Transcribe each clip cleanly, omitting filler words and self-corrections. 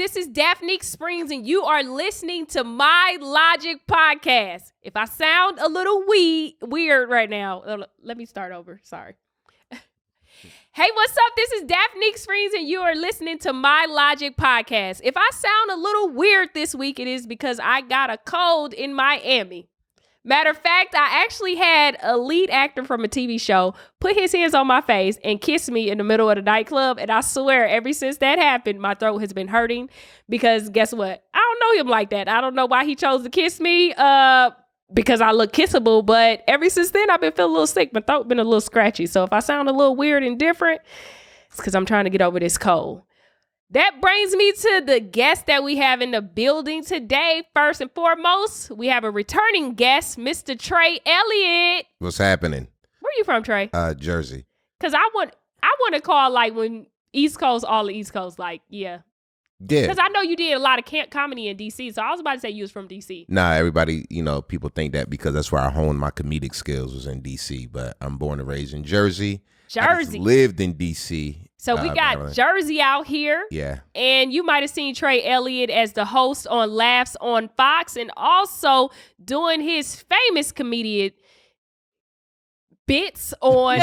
This is Daphnique Springs, and you are listening to My Logic Podcast. If I sound a little weird right now, let me start over. Sorry. Hey, what's up? This is Daphnique Springs, and you are listening to My Logic Podcast. If I sound a little weird this week, it is because I got a cold in Miami. Matter of fact, I actually had a lead actor from a TV show put his hands on my face and kiss me in the middle of the nightclub. And I swear, ever since that happened, my throat has been hurting because guess what? I don't know him like that. I don't know why he chose to kiss me because I look kissable. But ever since then, I've been feeling a little sick. My throat been a little scratchy. So if I sound a little weird and different, it's because I'm trying to get over this cold. That brings me to the guest that we have in the building today. First and foremost, we have a returning guest, Mr. Trey Elliot. What's happening? Where are you from, Trey? Jersey. Because I want to call like when East Coast, all the East Coast, like, yeah. Yeah. Because I know you did a lot of comedy in D.C., so I was about to say you was from D.C. Nah, everybody, people think that because that's where I honed my comedic skills was in D.C., but I'm born and raised in Jersey. I just lived in D.C. So we got Maryland. Jersey out here. Yeah. And you might have seen Trey Elliot as the host on Laughs on Fox and also doing his famous comedian bits on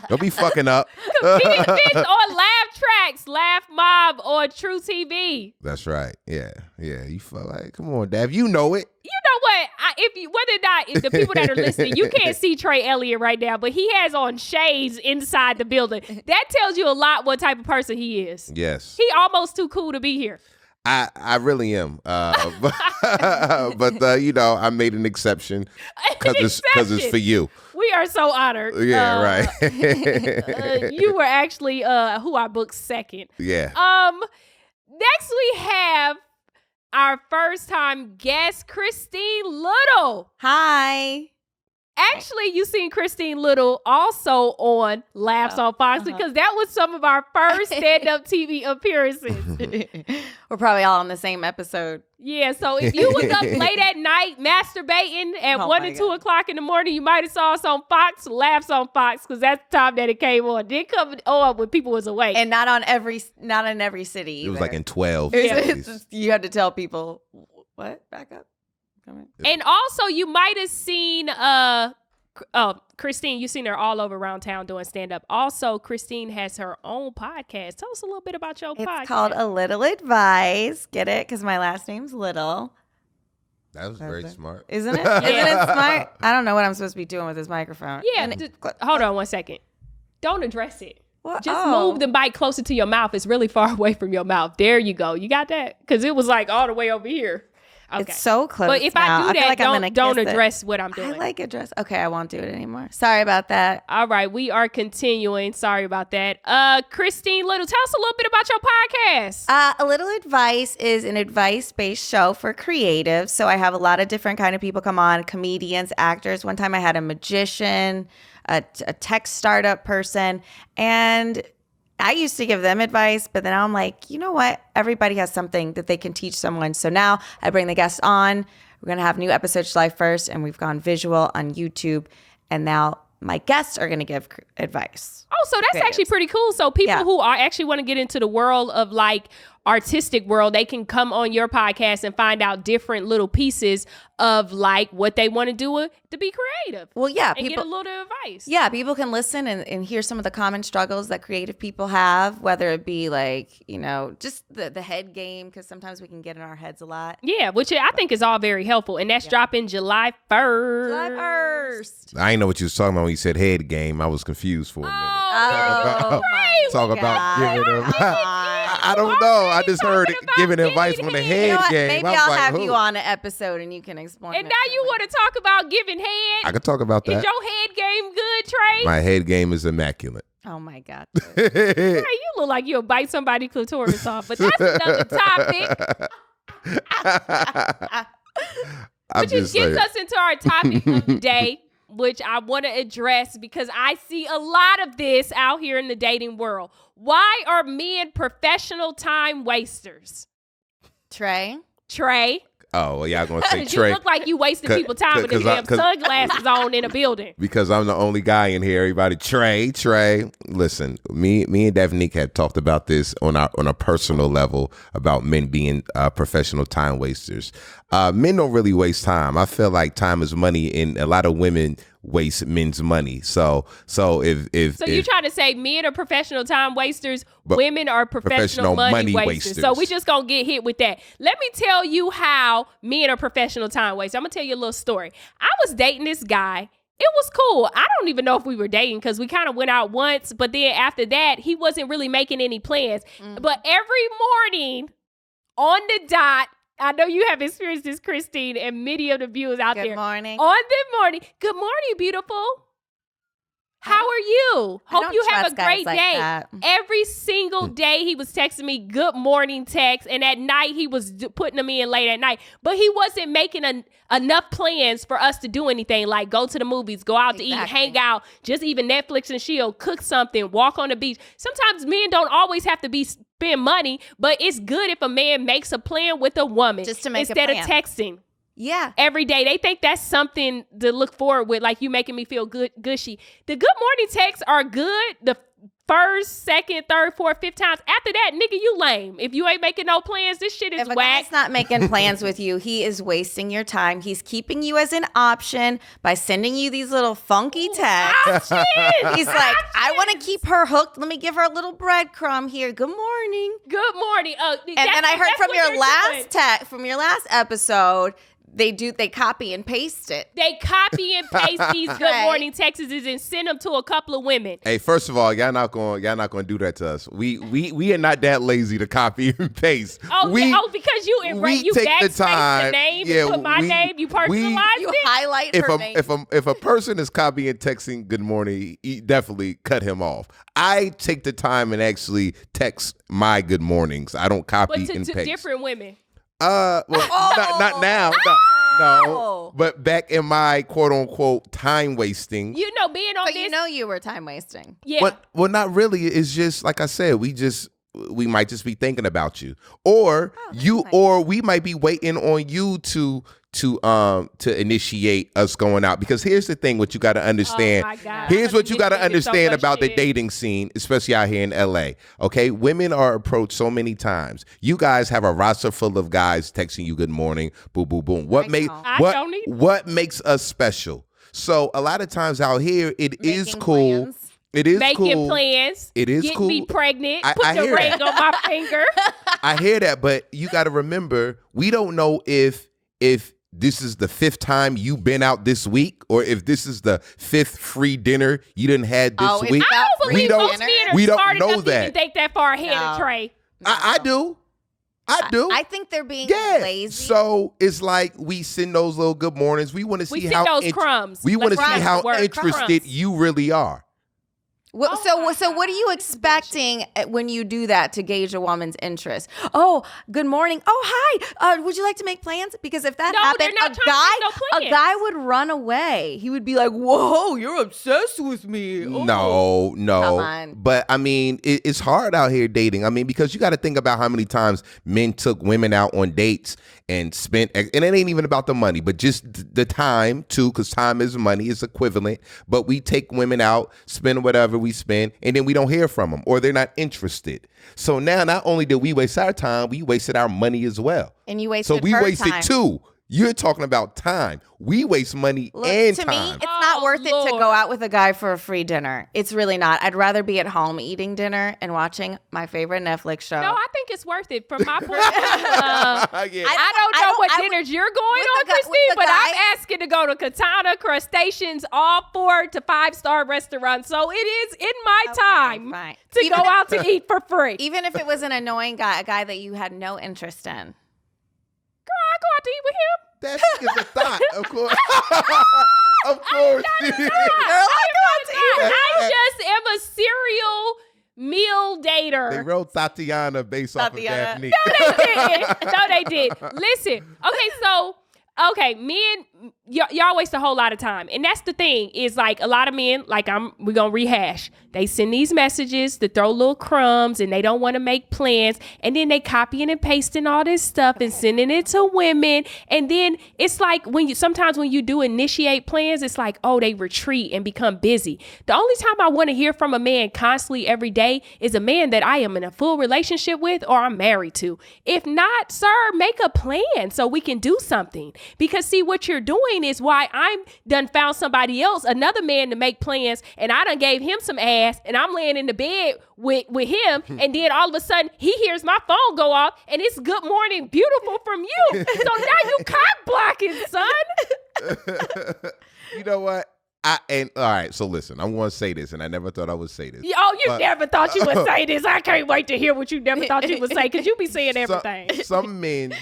Don't be fucking up. comedian bits on Laugh Tracks, Laugh Mob on True TV. That's right. Yeah. You feel like, come on, Dav, you know it. You know what? If the people that are listening, you can't see Trey Elliot right now, but he has on shades inside the building. That tells you a lot what type of person he is. Yes. He almost too cool to be here. I really am. But I made an exception because it's for you. We are so honored. Yeah, right. You were actually who I booked second. Yeah. Next we have our first time guest, Christine Little. Hi. Actually, you seen Christine Little also on Laughs on Fox because that was some of our first stand-up TV appearances. We're probably all on the same episode. Yeah, so if you was up late at night masturbating at 1 and 2 o'clock in the morning, you might have saw us on Fox, Laughs on Fox, because that's the time that it came on. It did come on when people was awake. And not in every city either. It was like in 12 cities. You had to tell people, what? Back up. And also, you might have seen, Christine, you've seen her all over around town doing stand-up. Also, Christine has her own podcast. Tell us a little bit about your podcast. It's called A Little Advice. Get it? Because my last name's Little. That was very smart. Isn't it? Isn't it smart? I don't know what I'm supposed to be doing with this microphone. Yeah. Hold on one second. Don't address it. What? Just move the mic closer to your mouth. It's really far away from your mouth. There you go. You got that? Because it was like all the way over here. Okay. It's so close. But if now. I do that, like don't address what I'm doing. I like address. Okay, I won't do it anymore. Sorry about that. All right, we are continuing. Sorry about that. Christine Little, tell us a little bit about your podcast. A Little Advice is an advice-based show for creatives. So I have a lot of different kind of people come on, comedians, actors. One time I had a magician, a tech startup person, and I used to give them advice, but then I'm like, you know what? Everybody has something that they can teach someone. So now I bring the guests on. We're going to have new episodes July 1st, and we've gone visual on YouTube. And now my guests are going to give advice. Oh, so that's actually pretty cool. So people who are actually want to get into the world of like artistic world, they can come on your podcast and find out different little pieces of like what they want to do to be creative. Well, yeah. And get a little advice. Yeah, people can listen and hear some of the common struggles that creative people have, whether it be like, just the head game, because sometimes we can get in our heads a lot. Yeah, which I think is all very helpful. And that's dropping July 1st. July 1st. I didn't know what you was talking about when you said head game. I was confused for a minute. Talk about giving them. I don't know. I just heard giving advice on the head game. Maybe I'll have you on an episode and you can explain. And now you want to talk about giving head? I could talk about that. Is your head game good, Trey? My head game is immaculate. Oh my God. Trey, you look like you'll bite somebody's clitoris off, but that's another topic. Which gets us into our topic of the day, which I want to address because I see a lot of this out here in the dating world. Why are men professional time wasters? Trey? Oh, well, y'all gonna say You Trey. look like you wasting people's time with the damn sunglasses on in a building. Because I'm the only guy in here. Everybody, Trey. Listen, me and Daphnique had talked about this on a personal level about men being professional time wasters. Men don't really waste time. I feel like time is money, and a lot of women waste men's money. So if you're trying to say men are professional time wasters, women are professional money wasters. So we just gonna get hit with that. Let me tell you how men are professional time wasters. I'm gonna tell you a little story. I was dating this guy. It was cool. I don't even know if we were dating because we kind of went out once, but then after that, he wasn't really making any plans. But every morning on the dot, I know you have experienced this, Christine, and many of the viewers out there. Good morning. On the morning. Good morning, beautiful. How are you? Hope you have a great day. Every single day he was texting me good morning text, and at night he was putting them in late at night. But he wasn't making enough plans for us to do anything, like go to the movies, go out to eat, hang out, just even Netflix and chill, cook something, walk on the beach. Sometimes men don't always have to spend money, but it's good if a man makes a plan with a woman just to make instead of texting. Yeah. Every day. They think that's something to look forward with, like you making me feel gushy. The good morning texts are good the first, second, third, fourth, fifth times. After that, nigga, you lame. If you ain't making no plans, this shit is if a whack. guy's not making plans with you, he is wasting your time. He's keeping you as an option by sending you these little funky texts. He's like, I want to keep her hooked. Let me give her a little breadcrumb here. Good morning. Good morning. And then I heard from your last episode, they copy and paste it. They copy and paste these good morning texts and send them to a couple of women. Hey, first of all, y'all not gonna do that to us. We are not that lazy to copy and paste. Because you backspace the name, you put my name, you personalize it. You highlight her name. If a person is copying and texting good morning, definitely cut him off. I take the time and actually text my good mornings. I don't copy and paste. To different women. Not now. No. But back in my quote unquote time wasting. Being on this. You know you were time wasting. Yeah. Well, not really. It's just like I said, we might just be thinking about you. Or or we might be waiting on you to initiate us going out. Because here's the thing, what you got to understand. Oh my God. Here's what you got to understand about the dating scene, especially out here in LA. Okay, women are approached so many times. You guys have a roster full of guys texting you good morning, boom, boom, boom. What makes us special? So a lot of times out here, it is cool. Plans. It is making cool. plans. It is Get cool. me pregnant. I Put the hear ring that. on my finger. I hear that, but you got to remember, we don't know if this is the 5th time you've been out this week, or if this is the 5th free dinner you didn't had this week. I don't believe most men are smart enough to even think that far ahead of Trey. I do. I think they're being lazy. So it's like we send those little good mornings. We want to see how crumbs. We want to see how interested you really are. So what are you expecting when you do that to gauge a woman's interest? Oh, good morning. Oh, hi. Would you like to make plans? Because if that happened, a guy would run away. He would be like, "Whoa, you're obsessed with me." Oh. No. Come on. But I mean, it's hard out here dating. I mean, because you got to think about how many times men took women out on dates and spent, and it ain't even about the money, but just the time too, because time is money, it's equivalent. But we take women out, spend whatever we spend, and then we don't hear from them, or they're not interested. So now, not only did we waste our time, we wasted our money as well. And you wasted her time. So we wasted too. You're talking about time. We waste money and time. To me, it's not worth it to go out with a guy for a free dinner. It's really not. I'd rather be at home eating dinner and watching my favorite Netflix show. No, I think it's worth it from my point of view. I don't know what dinners you're going on, Christine, but I'm asking to go to Katana, Crustaceans, all 4 to 5-star restaurants. So it is in my time to go out to eat for free. Even if it was an annoying guy, a guy that you had no interest in. I go out to eat with him. That is a thought, of course. Of course. I just am a serial meal dater. They wrote Tatiana based off of Daphnique. No, they didn't. Listen. Men y'all waste a whole lot of time. And that's the thing is like a lot of men, like we're going to rehash. They send these messages to throw little crumbs and they don't want to make plans. And then they copying and pasting all this stuff and sending it to women. And then it's like sometimes when you do initiate plans, it's like, oh, they retreat and become busy. The only time I want to hear from a man constantly every day is a man that I am in a full relationship with or I'm married to. If not, sir, make a plan so we can do something. Because see, what you're doing is why I'm done found somebody else, another man to make plans, and I done gave him some ass, and I'm laying in the bed with him, and then all of a sudden he hears my phone go off, and it's good morning, beautiful from you. So now you cock blocking, son. You know what? All right, so listen, I'm going to say this, and I never thought I would say this. Oh, you never thought you would say this. I can't wait to hear what you never thought you would say, because you be saying everything. Some men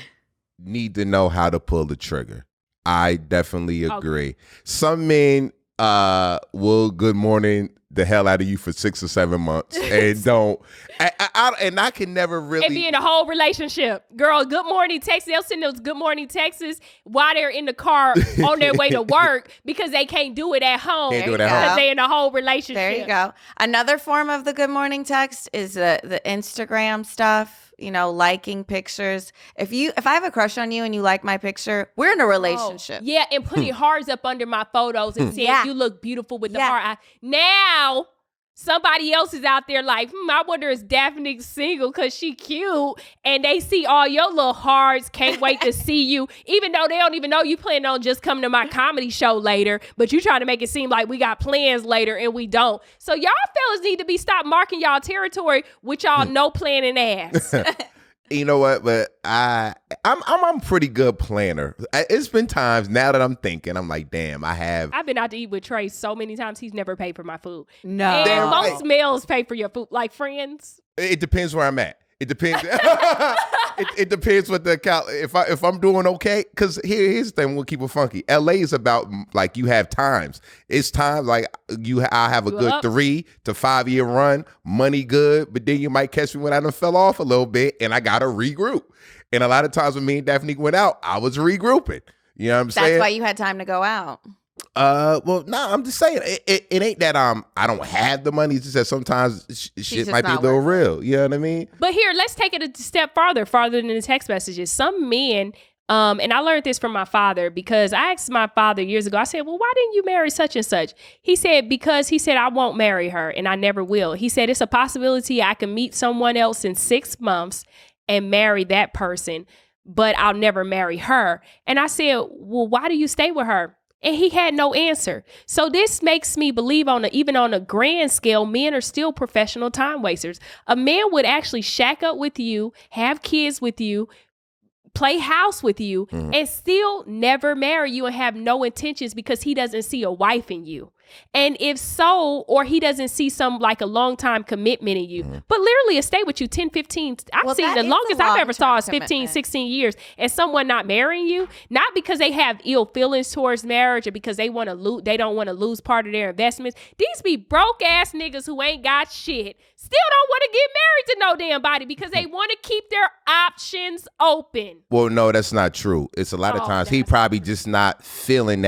need to know how to pull the trigger. I definitely agree. Okay. Some men will good morning the hell out of you for 6 or 7 months and don't. And I can never really. And be in a whole relationship. Girl, good morning texts. They'll send those good morning texts while they're in the car on their way to work because they can't do it at home. Because they're in a whole relationship. There you go. Another form of the good morning text is the Instagram stuff. You know, liking pictures. If I have a crush on you and you like my picture, we're in a relationship. Oh, yeah, and putting hearts up under my photos and saying you look beautiful with the heart. Now somebody else is out there like, I wonder is Daphnique single because she cute, and they see all your little hearts, can't wait to see you, even though they don't even know you plan on just coming to my comedy show later, but you trying to make it seem like we got plans later and we don't. So y'all fellas need to be stop marking y'all territory with y'all no planning ass. You know what? But I'm a pretty good planner. It's been times now that I'm thinking, I'm like, damn, I've been out to eat with Trey so many times. He's never paid for my food. No, and most males pay for your food, like friends. It depends where I'm at. It depends. It depends what the if I'm doing okay. Because here's the thing, we'll keep it funky. LA is about like you have times. It's times like I have a good 3 to 5 year run, money good, but then you might catch me when I done fell off a little bit and I gotta regroup. And a lot of times when me and Daphnique went out, I was regrouping. You know what I'm saying? That's why you had time to go out. Well, no, I'm just saying it ain't that I don't have the money. It's just that sometimes shit might be a little real. You know what I mean? But here, let's take it a step farther than the text messages. Some men, and I learned this from my father because I asked my father years ago. I said, "Well, why didn't you marry such and such?" He said, "Because I won't marry her, and I never will." He said, "It's a possibility I can meet someone else in 6 months and marry that person, but I'll never marry her." And I said, "Well, why do you stay with her?" And he had no answer. So this makes me believe even on a grand scale, men are still professional time wasters. A man would actually shack up with you, have kids with you, play house with you, and still never marry you and have no intentions because he doesn't see a wife in you. And if so, or he doesn't see some like a long time commitment in you, but literally stay with you 10, 15, I've seen the longest I've ever saw is 15, 16 years, and someone not marrying you, not because they have ill feelings towards marriage or because they want to lose, they don't want to lose part of their investments. These be broke ass niggas who ain't got shit, still don't want to get married to no damn body because they want to keep their options open. Well, no, that's not true. It's a lot of times he probably just not feeling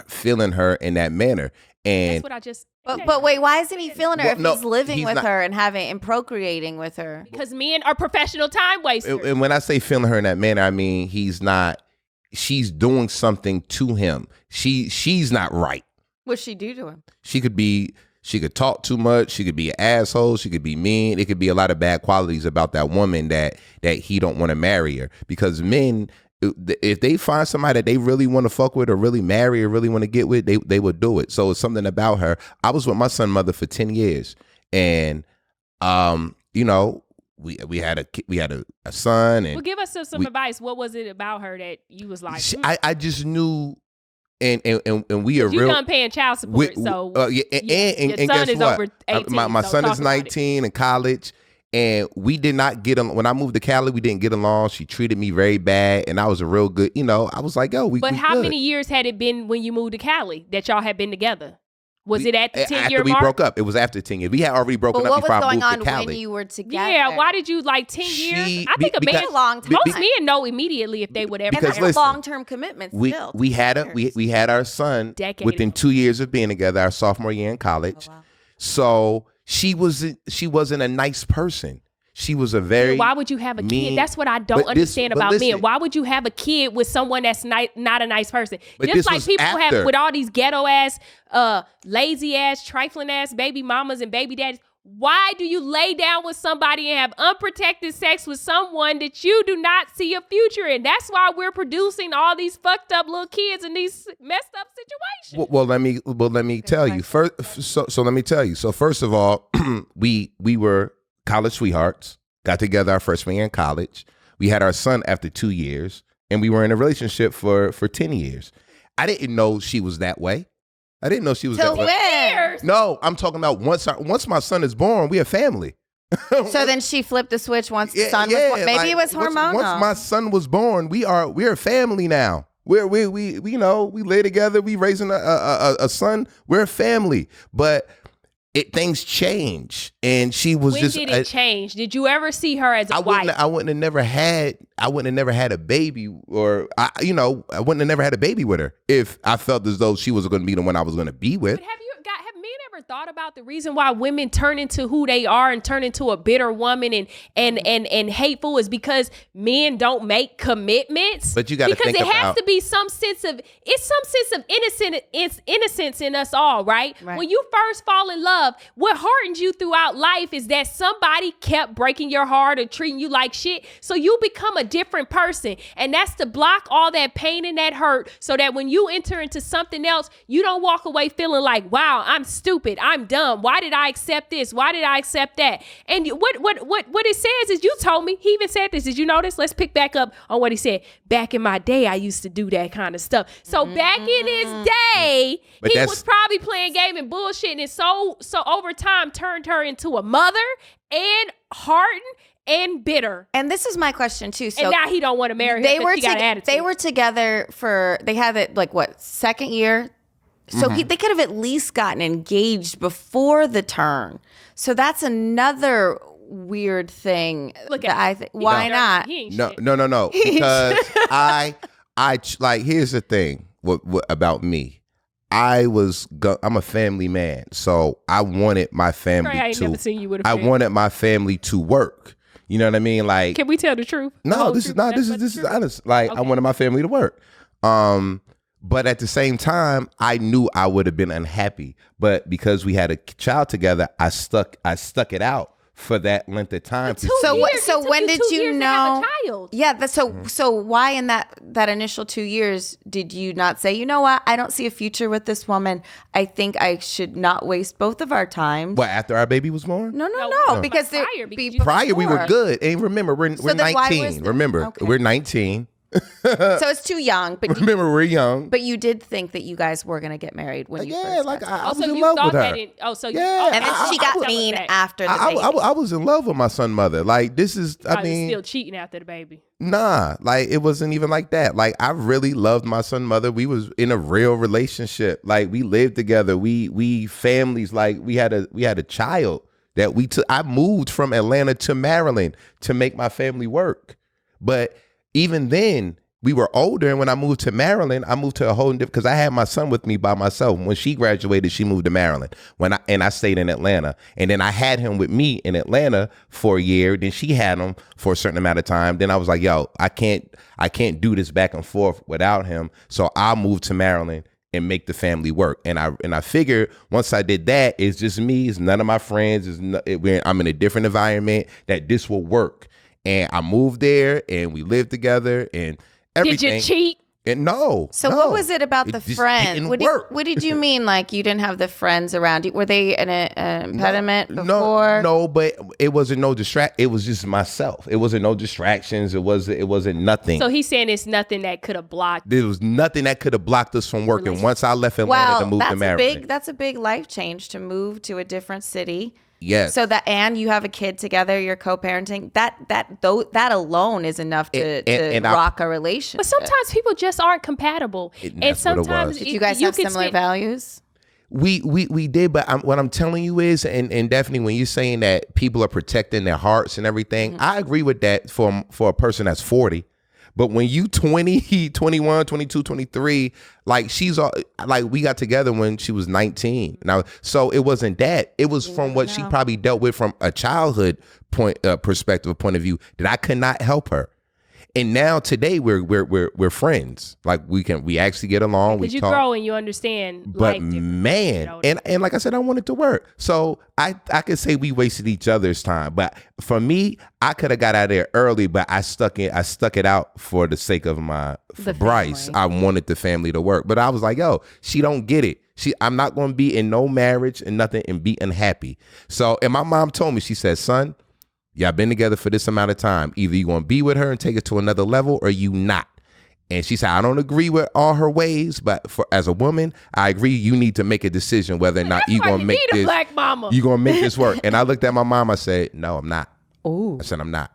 feeling her in that manner. And that's what I just. But wait, why isn't he feeling her he's living with her and procreating with her? Because men are professional time wasters. And when I say feeling her in that manner, I mean he's not. She's doing something to him. She's not right. What'd she do to him? She could talk too much. She could be an asshole. She could be mean. It could be a lot of bad qualities about that woman that he don't want to marry her. Because men, if they find somebody that they really want to fuck with or really marry or really want to get with, they would do it. So it's something about her. I was with my son's mother for 10 years, and you know, we had a son. And well, give us some advice. What was it about her that you was like? I just knew. And we are you real. You done paying child support, so and son guess is what? over 18. My son is 19 in college, and we did not get along. When I moved to Cali, we didn't get along. She treated me very bad, and I was a real good. You know, I was like, yo, we. But we how good. many years had it been when you moved to Cali that y'all had been together? Was it at the 10-year after we mark? broke up? It was after 10 years. We had already broken But up what before was going I moved on to Cali. when you were together? Yeah, why did you like 10 years? I think a man, most men know immediately if they would ever. Because And listen, long-term commitment still. we had our son Decade within ago. 2 years of being together, our sophomore year in college. Oh, wow. So she wasn't a nice person. She was a very Why would you have a mean, kid? That's what I don't understand about listen, men. Why would you have a kid with someone that's not a nice person? But Just this like was people after. have with all these ghetto ass, lazy ass, trifling ass baby mamas and baby daddies. Why do you lay down with somebody and have unprotected sex with someone that you do not see a future in? That's why we're producing all these fucked up little kids in these messed up situations. Well, let me tell you first. So let me tell you. So first of all, we were college sweethearts. Got together our freshman year in college. We had our son after 2 years, and we were in a relationship for 10 years. I didn't know she was that way. I didn't know she was that way. Years. No, I'm talking about once my son is born, we are family. So then she flipped the switch once the son was born. Maybe like, it was hormonal. Once my son was born, we're family now. We live together. We raising a son. We're a family. But things change, and she was When just. did it change? Did you ever see her as a wife? I wouldn't have never had a baby, or I wouldn't have never had a baby with her if I felt as though she was going to be the one I was going to be with. But have men ever thought about the reason why women turn into who they are and turn into a bitter woman and hateful is because men don't make commitments? But you got to think because it has about- to be some sense of innocence in us all, right? When you first fall in love, what hardens you throughout life is that somebody kept breaking your heart or treating you like shit, so you become a different person, and that's to block all that pain and that hurt, so that when you enter into something else, you don't walk away feeling like, wow, I'm stupid, I'm dumb. Why did I accept this? Why did I accept that? And what it says is, you told me, he even said this. Did you notice? Let's pick back up on what he said. Back in my day, I used to do that kind of stuff. So back in his day, But he that's- was probably playing game and bullshitting, and so over time turned her into a mother and hardened and bitter. And this is my question too. So and now he don't want to marry her because she got an attitude. They were together they had it like what, second year? So they could have at least gotten engaged before the turn. So that's another weird thing. Look that at I him. think. He Why ain't not? dirty. He ain't No, shit. no. Because I like, here's the thing what about me. I'm a family man, so I wanted my family Trey, I ain't never seen you with a I family. wanted my family to work. You know what I mean? Like, Can we tell the truth? The no, whole this is truth? not. That's This the is truth? honest. Like, I Okay. wanted my family to work. But at the same time, I knew I would have been unhappy. But because we had a child together, I stuck it out for that length of time. Two So years. what? It So took when you did 2 you years to have know? a child. Yeah. So why in that initial 2 years did you not say, you know what? I don't see a future with this woman. I think I should not waste both of our time. What, after our baby was born? No. Because Prior, there because be you- Prior, we were before. good. And remember, we're then why 19. was the- Remember, Okay. we're 19. So it's too young. But Remember, we're young. But you did think that you guys were gonna get married when you Yeah, first like got I was so in you love thought with her. that it, Yeah, and then she got mean after the baby. I was in love with my son mother. Like, this is, I mean, still cheating after the baby. nah, like, it wasn't even like that. Like, I really loved my son mother. We was in a real relationship. Like, we lived together. We families, like, we had a child that we took. I moved from Atlanta to Maryland to make my family work. But even then, we were older, and when I moved to Maryland, I moved to a whole different, because I had my son with me by myself. When she graduated, she moved to Maryland. I stayed in Atlanta, and then I had him with me in Atlanta for a year. Then she had him for a certain amount of time. Then I was like, yo, I can't do this back and forth without him. So I'll move to Maryland and make the family work. And I figured once I did that, it's just me, it's none of my friends, I'm in a different environment, that this will work. And I moved there, and we lived together, and everything. Did you cheat? And no. So no. what was it about the just friends? didn't What work. did you mean? Like you didn't have the friends around you? Were they an impediment before? No, but it wasn't no It was just myself. It wasn't no distractions. It wasn't nothing. So he's saying it's nothing that could have blocked. There was nothing that could have blocked us from working. Once I left Atlanta to move to Maryland. that's a big life change to move to a different city. Yes. So and you have a kid together, you're co-parenting. That alone is enough to rock a relationship. But sometimes people just aren't compatible. And And that's what it sometimes was. Did you guys have similar values? We did, but what I'm telling you is, and definitely when you're saying that people are protecting their hearts and everything, I agree with that for a person that's 40. But when you 20, 21, 22, 23, like we got together when she was 19. Now, so it wasn't that. It was from what she probably dealt with from a childhood point of view that I could not help her. And now today we're friends. Like we actually get along. Because you talk. grow and you understand. But man, and like I said, I want it to work. So I could say we wasted each other's time. But for me, I could have got out of there early, but I stuck it out for the sake of Bryce. I wanted the family to work. But I was like, yo, she don't get it. I'm not going to be in no marriage and nothing and be unhappy. So, and my mom told me, she said, son, y'all been together for this amount of time. Either you going to be with her and take it to another level or you not. And she said, I don't agree with all her ways, but as a woman, I agree you need to make a decision whether or not you're going to make this. Black mama. You're going to make this work. And I looked at my mom. I said, no, I'm not. Ooh. I said, I'm not.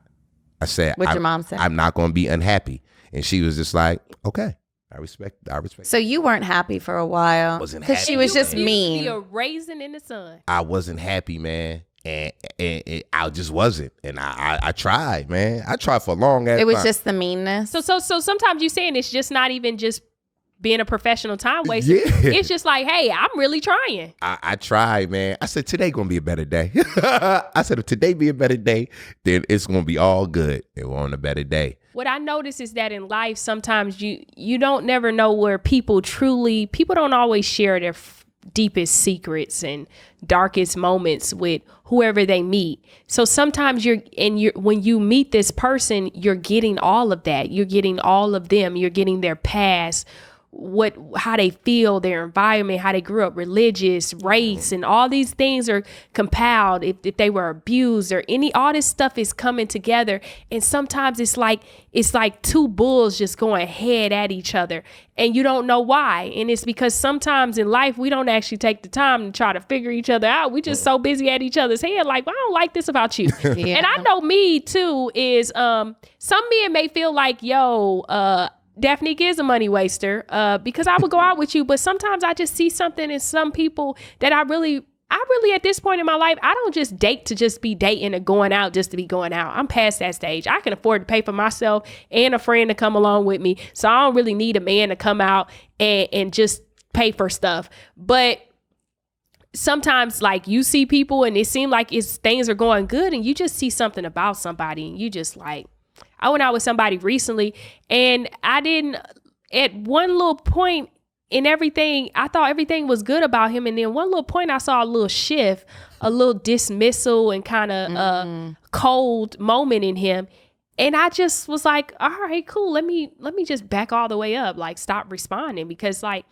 I said, what'd your mom say? I'm not going to be unhappy. And she was just like, okay. I respect. So you weren't happy for a while because she was just mean. Be a raisin in the sun. I wasn't happy, man. And I just wasn't. And I tried, man. I tried for a long ass time. It was just the meanness. So sometimes you saying it's just not even just being a professional time waster. Yeah. It's just like, hey, I'm really trying. I tried, man. I said, today gonna be a better day. I said, if today be a better day, then it's gonna be all good. It won't a better day. What I notice is that in life, sometimes you don't never know where people don't always share their deepest secrets and darkest moments with whoever they meet. So sometimes when you meet this person, you're getting all of that. You're getting all of them. You're getting their past, how they feel, their environment, how they grew up, religious, race, and all these things are compiled. If they were abused or all this stuff is coming together. And sometimes it's like two bulls just going head at each other and you don't know why. And it's because sometimes in life, we don't actually take the time to try to figure each other out. We just so busy at each other's head. Like, well, I don't like this about you. Yeah. And I know me too is, some men may feel like, Daphnique is a money waster because I would go out with you. But sometimes I just see something in some people that I really at this point in my life, I don't just date to just be dating or going out just to be going out. I'm past that stage. I can afford to pay for myself and a friend to come along with me. So I don't really need a man to come out and just pay for stuff. But sometimes like you see people and it seems like things are going good and you just see something about somebody and you just like, I went out with somebody recently and at one little point in everything, I thought everything was good about him. And then one little point I saw a little shift, a little dismissal and kind of cold moment in him. And I just was like, all right, cool. Let me just back all the way up. Like stop responding because like,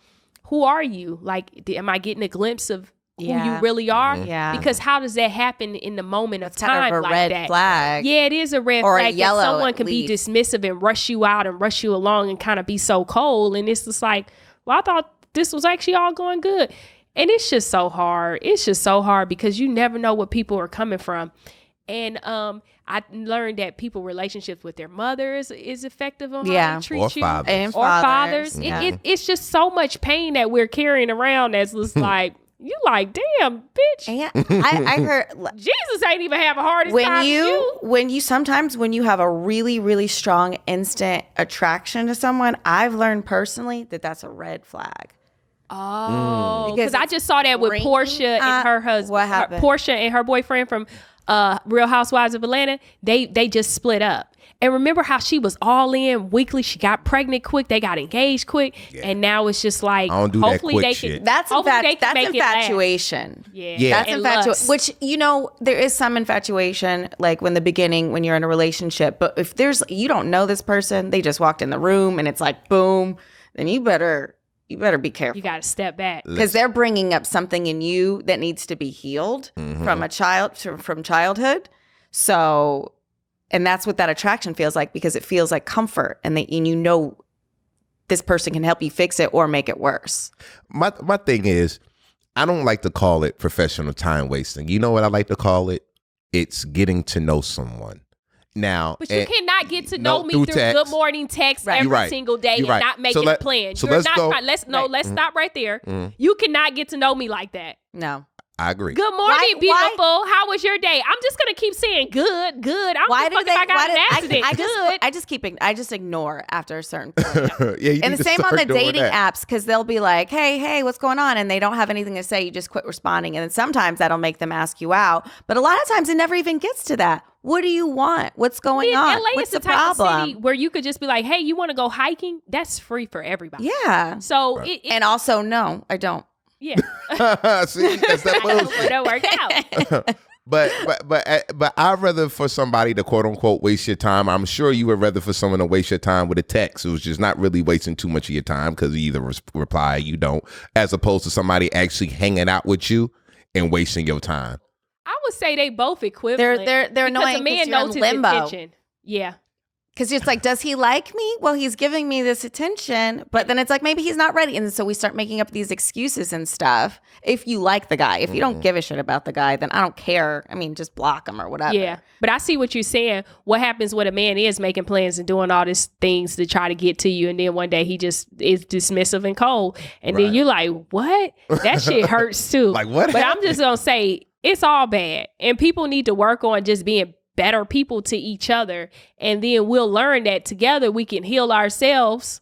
who are you? Like, am I getting a glimpse of who you really are? Yeah. Because how does that happen in the moment of time kind of a like red that? flag. Yeah, it is a red or flag a yellow, that someone can be dismissive and rush you out and rush you along and kind of be so cold. And it's just like, well, I thought this was actually all going good. And it's just so hard. It's just so hard because you never know what people are coming from. And I learned that relationships with their mothers is effective on how they treat you. And fathers. Yeah. It's just so much pain that we're carrying around that's just like, you like, damn, bitch. And I heard Jesus ain't even have a heart time when you have a really, really strong instant attraction to someone, I've learned personally that that's a red flag. Oh, because I just saw that with Portia and her husband. What happened? Portia and her boyfriend from Real Housewives of Atlanta. They just split up. And remember how she was all in weekly. She got pregnant quick. They got engaged quick. Yeah. And now it's just like, I don't do hopefully that quick they shit. can. That's infatuation. Yeah. That's infatuation. Which, there is some infatuation, like when the beginning, when you're in a relationship. But if you don't know this person, they just walked in the room and it's like, boom, then you better be careful. You got to step back. Because they're bringing up something in you that needs to be healed from childhood. So... And that's what that attraction feels like because it feels like comfort and this person can help you fix it or make it worse. My thing is, I don't like to call it professional time wasting. You know what I like to call it? It's getting to know someone. now. But you cannot get to no, know me through through text. good morning text Right. every You're right. single day You're and right. not making a plan. So You're let's not go. trying- let's stop right there. You cannot get to know me like that. No. I agree. Good morning, Why- beautiful. How was your day? I'm just gonna keep saying good. I don't give a fuck if I got an accident. I just ignore after a certain point. Yeah, you And need the to same on start the doing dating that. apps, because they'll be like, hey, what's going on? And they don't have anything to say. You just quit responding. And then sometimes that'll make them ask you out. But a lot of times it never even gets to that. What do you want? What's going on? LA What's is the the type of problem? city where you could just be like, hey, you want to go hiking? That's free for everybody. Yeah. So And also, no, I don't. yeah, See, that's that bullshit. it'll work out. But I'd rather for somebody to quote unquote waste your time. I'm sure you would rather for someone to waste your time with a text who's just not really wasting too much of your time because you either reply, you don't, as opposed to somebody actually hanging out with you and wasting your time. I would say they both equivalent. They're because annoying a man 'cause you're in knows his limbo. intention. Yeah. Because it's like, does he like me? Well, he's giving me this attention, but then it's like, maybe he's not ready. And so we start making up these excuses and stuff. If you like the guy, if you don't give a shit about the guy, then I don't care. I mean, just block him or whatever. Yeah. But I see what you're saying. What happens when a man is making plans and doing all these things to try to get to you, and then one day he just is dismissive and cold. And then you're like, what? That shit hurts too. Like, what But happened? I'm just going to say, it's all bad. And people need to work on just being better people to each other. And then we'll learn that together we can heal ourselves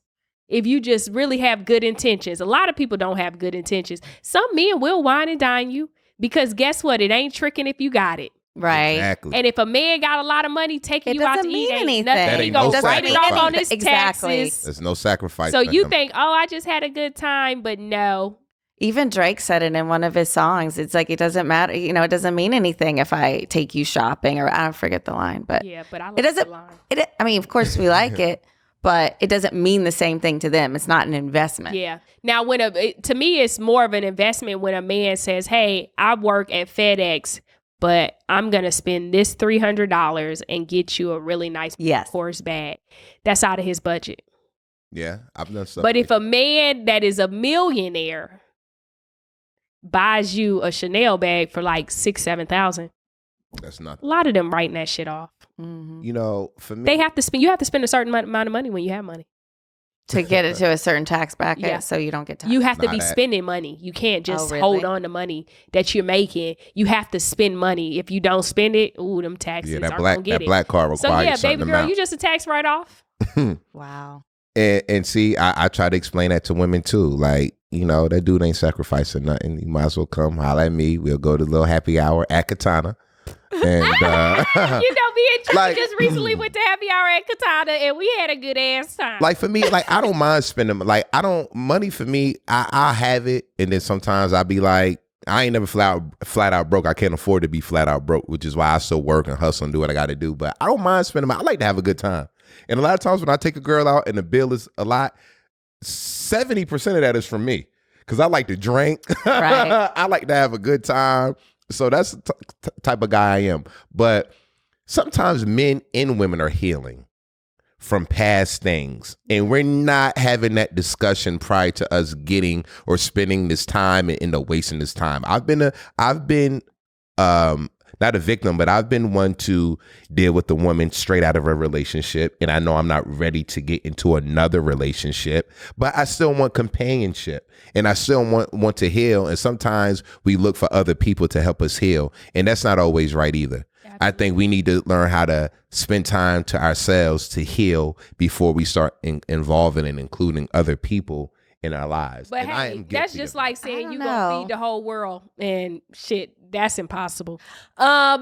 if you just really have good intentions. A lot of people don't have good intentions. Some men will wine and dine you because guess what? It ain't tricking if you got it. Right. Exactly. And if a man got a lot of money taking It you out to doesn't eat, mean ain't anything. nothing. That He ain't gonna no write it off on his Exactly. taxes. There's no sacrifice. So for you him. think, oh, I just had a good time, but no. Even Drake said it in one of his songs. It's like, it doesn't matter. You know, it doesn't mean anything if I take you shopping, or I don't forget the line, but Yeah, but I like it doesn't, the line. I mean, of course we like it, but it doesn't mean the same thing to them. It's not an investment. Yeah. Now, to me, it's more of an investment when a man says, hey, I work at FedEx, but I'm going to spend this $300 and get you a really nice horse bag. That's out of his budget. Yeah, I've done stuff. But like if a man that is a millionaire buys you a Chanel bag for like $6,000-$7,000, that's a nothing. lot of them writing that shit off. Mm-hmm. You know, for me, You have to spend a certain amount of money when you have money. To get it to a certain tax bracket, Yeah. so you don't get taxed. You have to Nah, be that- spending money. You can't just really? hold on to money that you're making. You have to spend money. If you don't spend it, ooh, them taxes yeah, that aren't black gonna get it. black card So requires yeah, certain baby girl, amount. you just a tax write off. Wow. And see, I try to explain that to women too. Like, you know, that dude ain't sacrificing nothing. You might as well come holler at me. We'll go to the little happy hour at Katana. And You know, me and Trey Like- just recently went to happy hour at Katana and we had a good ass time. like for me, like I don't mind spending. Like money for me. I have it, and then sometimes I be like, I ain't never flat out broke. I can't afford to be flat out broke, which is why I still work and hustle and do what I got to do. But I don't mind spending money. I like to have a good time. And a lot of times when I take a girl out and the bill is a lot, 70% of that is from me because I like to drink. Right. I like to have a good time. So that's the type of guy I am. But sometimes men and women are healing from past things, and we're not having that discussion prior to us getting or spending this time and wasting this time. I've been not a victim, but I've been one to deal with the woman straight out of a relationship, and I know I'm not ready to get into another relationship, but I still want companionship, and I still want to heal. And sometimes we look for other people to help us heal, and that's not always right either. I think we need to learn how to spend time to ourselves to heal before we start involving and including other people in our lives. But And I am hey, that's guilty just of like I saying don't you know. gonna feed the whole world and shit. That's impossible. I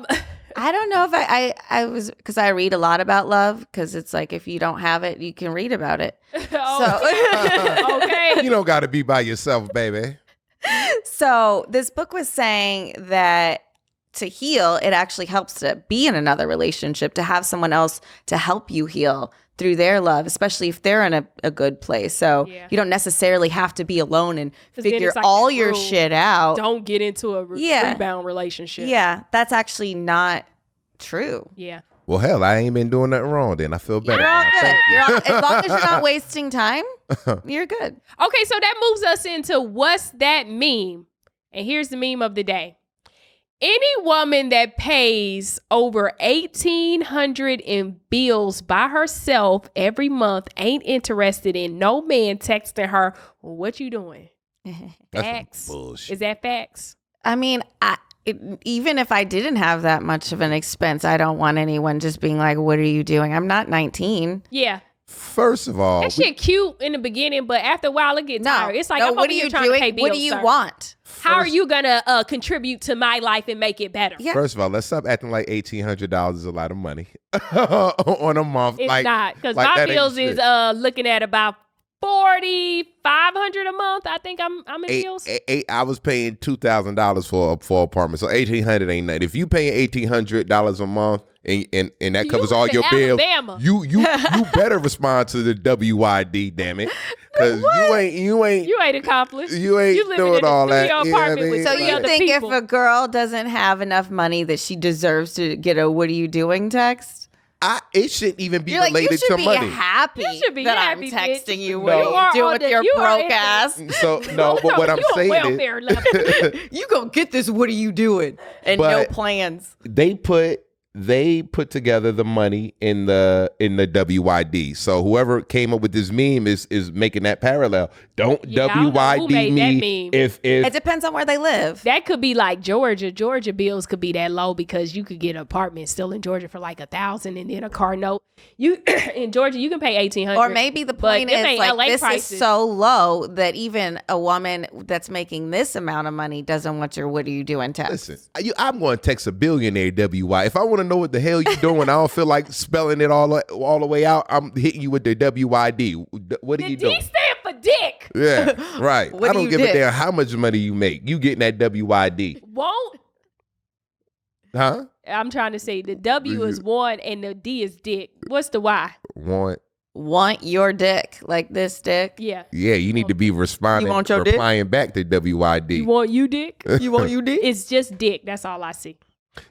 don't know if I was, because I read a lot about love, because it's like, if you don't have it, you can read about it. Okay. You don't got to be by yourself, baby. So this book was saying that to heal, it actually helps to be in another relationship, to have someone else to help you heal through their love, especially if they're in a good place. So Yeah. you don't necessarily have to be alone and 'Cause then figure it's like all that your rule, shit out. Don't get into a Yeah. rebound relationship. Yeah, that's actually not true. Yeah. Well, hell, I ain't been doing nothing wrong then. I feel better. You're all now. good. Thank you. As long as you're not wasting time, you're good. Okay, so that moves us into what's that meme? And here's the meme of the day. Any woman that pays over $1,800 in bills by herself every month ain't interested in no man texting her, well, what you doing? Facts. Bullshit. Is that facts? I mean, even if I didn't have that much of an expense, I don't want anyone just being like, what are you doing? I'm not 19. Yeah. First of all, That shit cute in the beginning, but after a while it gets tired. It's like, I'm what over are here you trying to pay doing? bills, What do you sir. want? How are you going to contribute to my life and make it better? Yeah. First of all, let's stop acting like $1,800 is a lot of money on a month. It's not, because like my that ain't bills shit. is looking at about $4,500 a month. I think I'm in bills. I was paying $2,000 for apartment, so $1,800 ain't nothing. If you paying $1,800 a month and that You covers all live your in bills, Alabama. you better respond to the WID, damn it, because you ain't accomplished. you ain't You living doing in a all that. studio You know what I apartment with mean? So three you other think people. if a girl doesn't have enough money that she deserves to get a "What are you doing?" text? It shouldn't even be You're like, you related should to be money. happy You should be that happy, I'm texting bitch. you. No. What You are are you doing on with the- your you are broke in the- ass? So no, but what I'm you on saying is welfare level. You gonna get this? What are you doing? And no But- plans. they put together the money in the WID. So whoever came up with this meme is making that parallel. Don't Yeah, I don't know who WID made that me meme. if It depends on where they live. That could be like Georgia. Georgia bills could be that low because you could get an apartment still in Georgia for like $1,000 and then a car note. You in Georgia you can pay $1,800. Or maybe the but point this is ain't like LA this prices. is so low that even a woman that's making this amount of money doesn't want your "What are you doing?" text. listen, I'm going to text a billionaire WY. If I want to know what the hell you're doing, I don't feel like spelling it all the way out. I'm hitting you with the WID. What are The you D doing? stand for dick. Yeah, right. What I do don't you give a dick? damn how much money you make. You getting that WID, Won't. huh? I'm trying to say the W is one and the D is dick. What's the Y? Want your dick like this dick? Yeah. Yeah, you need to be responding, You want your dick? replying back to WID. You want you dick? You want you dick? It's just dick. That's all I see.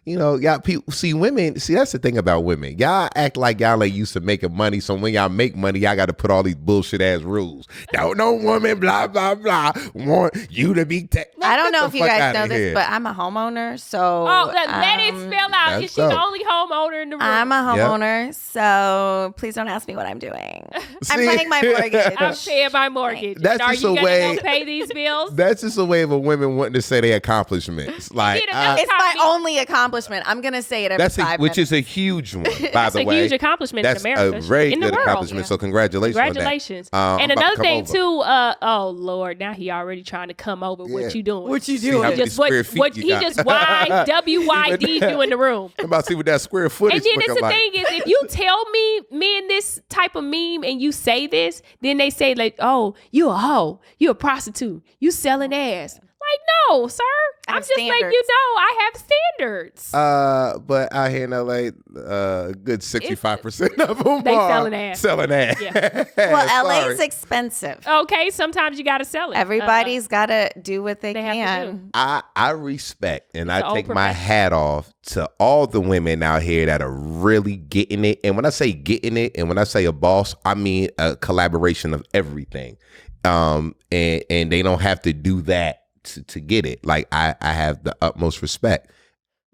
You know, y'all people see women. See, that's the thing about women. Y'all act like y'all ain't used to making money. So when y'all make money, y'all got to put all these bullshit ass rules. Don't no woman, blah blah blah, want you to be. I don't know Get if the you fuck guys outta know this, here. but I'm a homeowner. So Oh, let it spell out. that's Is she the dope. only homeowner in the room? I'm a homeowner, so please don't ask me what I'm doing. I'm See? paying my mortgage. I'm paying my mortgage. That's Are just you a gonna way- go pay these bills? That's just a way of a women wanting to say their accomplishments. Like Get another It's my only accomplishment. I'm gonna say it every that's 5 which minutes. is a huge one. By That's the a way, huge accomplishment that's in America. a very in the good world. accomplishment. So congratulations. Congratulations. On that. And I'm about to another come thing over. too, oh Lord, now he already trying to come over. Yeah. What you doing? What you See how doing? many Just what square feet what you he got. just WYD you in the room. I'm about to see what that square footage And then looking it's the like. thing is, if you tell me in this type of meme and you say this, then they say like, "Oh, you a hoe, you a prostitute, you selling ass." Like, no, sir. I I'm have just letting you standards. know I have standards. But out here in LA, a good 65% of them They are selling ass. Selling ass. Yeah. Well, Sorry. LA's expensive. Okay, sometimes you got to sell it. Everybody's gotta do what they, they have to can. I respect and It's I an take old my profession. hat off to all the women out here that are really getting it. And when I say getting it, and when I say a boss, I mean a collaboration of everything. And they don't have to do that to get it. Like I have the utmost respect.